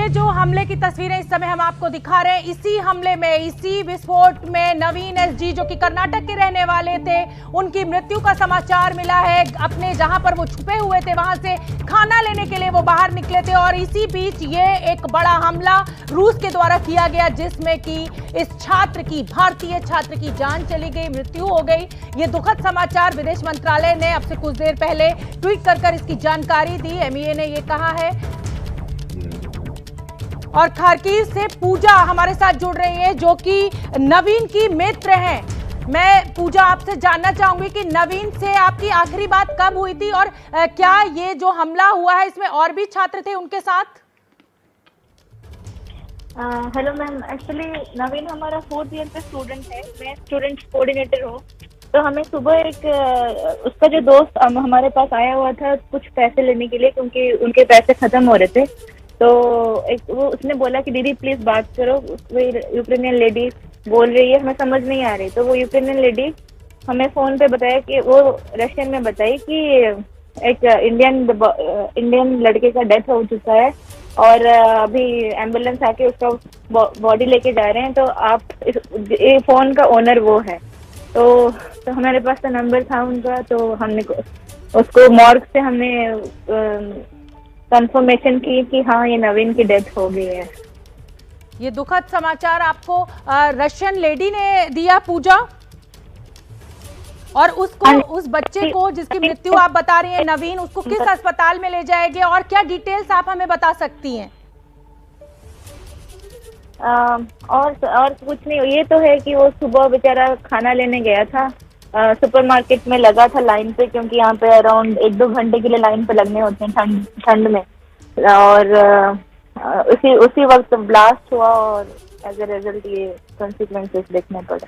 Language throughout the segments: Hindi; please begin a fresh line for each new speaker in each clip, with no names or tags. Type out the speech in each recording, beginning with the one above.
ये जो हमले की तस्वीरें इस समय हम आपको दिखा रहे हैं, इसी हमले में, इसी विस्फोट में नवीन एसजी जो कि कर्नाटक के रहने वाले थे, उनकी मृत्यु का समाचार मिला है। अपने जहां पर वो छुपे हुए थे वहां से खाना लेने के लिए वो बाहर निकले थे और इसी बीच ये एक बड़ा हमला रूस के द्वारा किया गया, जिसमें कि इस छात्र की, भारतीय छात्र की जान चली गई, मृत्यु हो गई। ये दुखद समाचार विदेश मंत्रालय ने अब से कुछ देर पहले ट्वीट कर इसकी जानकारी दी। एमईए ने ये कहा है। और खार्किव से पूजा हमारे साथ जुड़ रही है जो कि नवीन की मित्र हैं। मैं पूजा आपसे जानना चाहूंगी कि नवीन से आपकी आखिरी बात कब हुई थी और क्या ये जो हमला हुआ है इसमें और भी छात्र थे उनके साथ?
हेलो मैम, एक्चुअली नवीन हमारा 4th ईयर का स्टूडेंट है। मैं स्टूडेंट कोऑर्डिनेटर हूँ। तो हमें सुबह उसका जो दोस्त हमारे पास आया हुआ था कुछ पैसे लेने के लिए, क्योंकि उनके पैसे खत्म हो रहे थे। तो वो उसने बोला कि दीदी प्लीज बात करो, कोई यूक्रेनियन लेडी बोल रही है, हमें समझ नहीं आ रही। तो वो यूक्रेनियन लेडी हमें फोन पे बताया कि वो रशियन में बताई कि एक इंडियन लड़के का डेथ हो चुका है और अभी एम्बुलेंस आके उसका बॉडी लेके जा रहे हैं। तो आप ये फोन का ओनर वो है। तो हमारे पास तो नंबर था उनका, तो हमने उसको मॉर्ग से हमने कंफर्मेशन की कि हाँ ये नवीन की डेथ हो गई है।
ये दुखद समाचार आपको रशियन लेडी ने दिया पूजा, और उस बच्चे को जिसकी मृत्यु आप बता रही हैं नवीन, उसको किस अस्पताल में ले जाएंगे और क्या डिटेल्स आप हमें बता सकती हैं?
और कुछ नहीं, ये तो है कि वो सुबह बेचारा खाना लेने गया था, सुपरमार्केट में लगा था लाइन पे, क्योंकि यहाँ पे अराउंड 1-2 घंटे के लिए लाइन पे लगने होते हैं ठंड में। और उसी वक्त ब्लास्ट हुआ और एज ए रिजल्ट ये कॉन्सिक्वेंसेस देखने पड़े।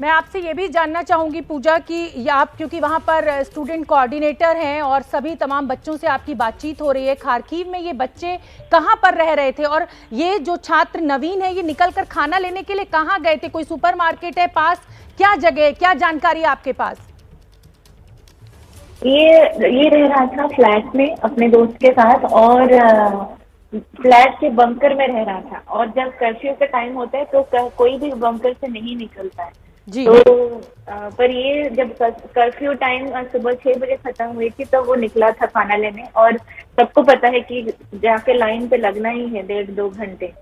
मैं आपसे ये भी जानना चाहूंगी पूजा कि आप क्योंकि वहां पर स्टूडेंट कोऑर्डिनेटर हैं और सभी तमाम बच्चों से आपकी बातचीत हो रही है, खार्किव में ये बच्चे कहां पर रह रहे थे और ये जो छात्र नवीन है ये निकलकर खाना लेने के लिए कहां गए थे? कोई सुपरमार्केट है पास? क्या जगह, क्या जानकारी आपके पास?
ये रह रहा था फ्लैट में अपने दोस्त के साथ और फ्लैट के बंकर में रह रहा था। और जब कर्फ्यू का टाइम होता है तो कोई भी बंकर से नहीं निकलता है जी। तो पर ये जब कर्फ्यू टाइम सुबह 6 बजे खत्म हुई थी तो वो निकला था खाना लेने। और सबको पता है कि जाके लाइन पे लगना ही है 1.5-2 घंटे।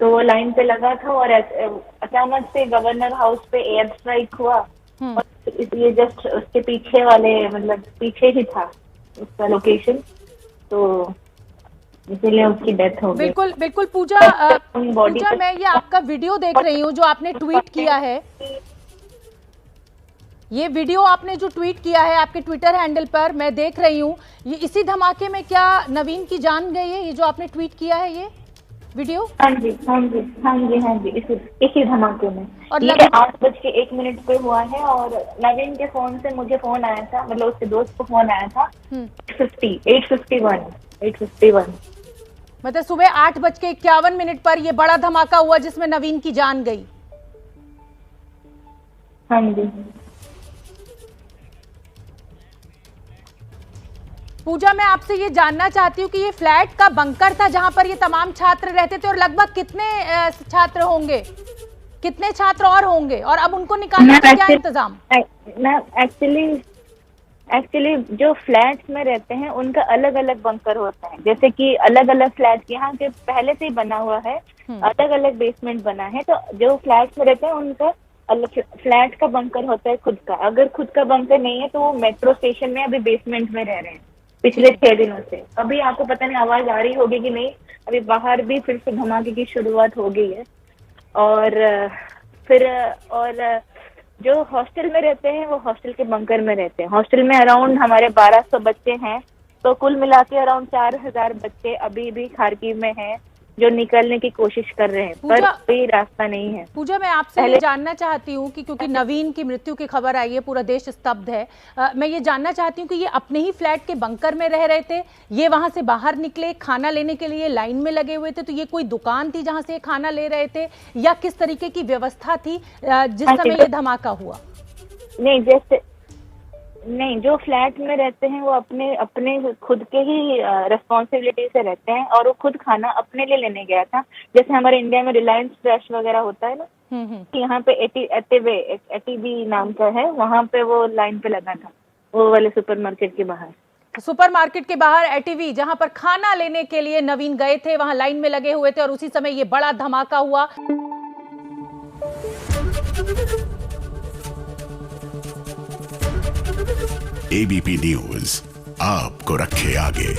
तो वो लाइन पे लगा था और अचानक से गवर्नर हाउस पे एयर स्ट्राइक हुआ और ये जस्ट उसके पीछे वाले, मतलब पीछे ही था उसका लोकेशन, तो इसीलिए उसकी डेथ हो गई।
बिल्कुल बिल्कुल पूजा, मैं ये आपका वीडियो देख रही हूँ जो आपने ट्वीट किया है। ये वीडियो आपने जो ट्वीट किया है आपके ट्विटर हैंडल पर मैं देख रही हूँ, ये इसी धमाके में क्या नवीन की जान गई है? ये जो आपने ट्वीट किया है ये वीडियो?
हाँ जी, इसी धमाके में। और ये 8:01 पे हुआ है और नवीन के फोन से मुझे फोन आया था, मतलब उसके दोस्त को फोन आया था 851।
मतलब सुबह 8:51 पर ये बड़ा धमाका हुआ जिसमें नवीन की जान गई।
हाँ जी
पूजा, मैं आपसे ये जानना चाहती हूँ कि ये फ्लैट का बंकर था जहां पर ये तमाम छात्र रहते थे और लगभग कितने छात्र होंगे, कितने छात्र और होंगे और अब उनको निकालने का क्या इंतजाम?
एक्चुअली जो फ्लैट्स में रहते हैं उनका अलग अलग बंकर होता है। जैसे कि अलग अलग फ्लैट यहाँ के पहले से ही बना हुआ है, अलग अलग बेसमेंट बना है। तो जो फ्लैट्स में रहते हैं उनका अलग फ्लैट का बंकर होता है खुद का। अगर खुद का बंकर नहीं है तो वो मेट्रो स्टेशन में अभी बेसमेंट में रह रहे हैं पिछले 6 दिनों से। अभी आपको पता नहीं आवाज आ रही होगी कि नहीं, अभी बाहर भी फिर से धमाके की शुरुआत हो गई है। और जो हॉस्टल में रहते हैं वो हॉस्टल के बंकर में रहते हैं। हॉस्टल में अराउंड हमारे 1200 बच्चे हैं, तो कुल मिला के अराउंड 4000 बच्चे अभी भी खार्किव में हैं जो निकलने की कोशिश कर रहे हैं, पर कोई रास्ता नहीं है।
पूजा, मैं आपसे ये जानना चाहती हूँ कि क्योंकि नवीन की मृत्यु की खबर आई है, पूरा देश स्तब्ध है। मैं ये जानना चाहती हूँ कि ये अपने ही फ्लैट के बंकर में रह रहे थे, ये वहां से बाहर निकले खाना लेने के लिए लाइन में लगे हुए थे, तो ये कोई दुकान थी जहां से ये खाना ले रहे थे या किस तरीके की व्यवस्था थी जिस समय ये धमाका हुआ?
नहीं, नहीं, जो फ्लैट में रहते हैं वो अपने अपने खुद के ही रिस्पॉन्सिबिलिटी से रहते हैं, और वो खुद खाना अपने लिए लेने गया था। जैसे हमारे इंडिया में रिलायंस फ्रेश वगैरह होता है ना, यहाँ पे एटीबी नाम का है, वहाँ पे वो लाइन पे लगा था, वो वाले सुपरमार्केट के बाहर।
सुपरमार्केट के बाहर एटीवी जहां पर खाना लेने के लिए नवीन गए थे, वहां लाइन में लगे हुए थे और उसी समय ये बड़ा धमाका हुआ।
एबीपी न्यूज आपको रखे आगे।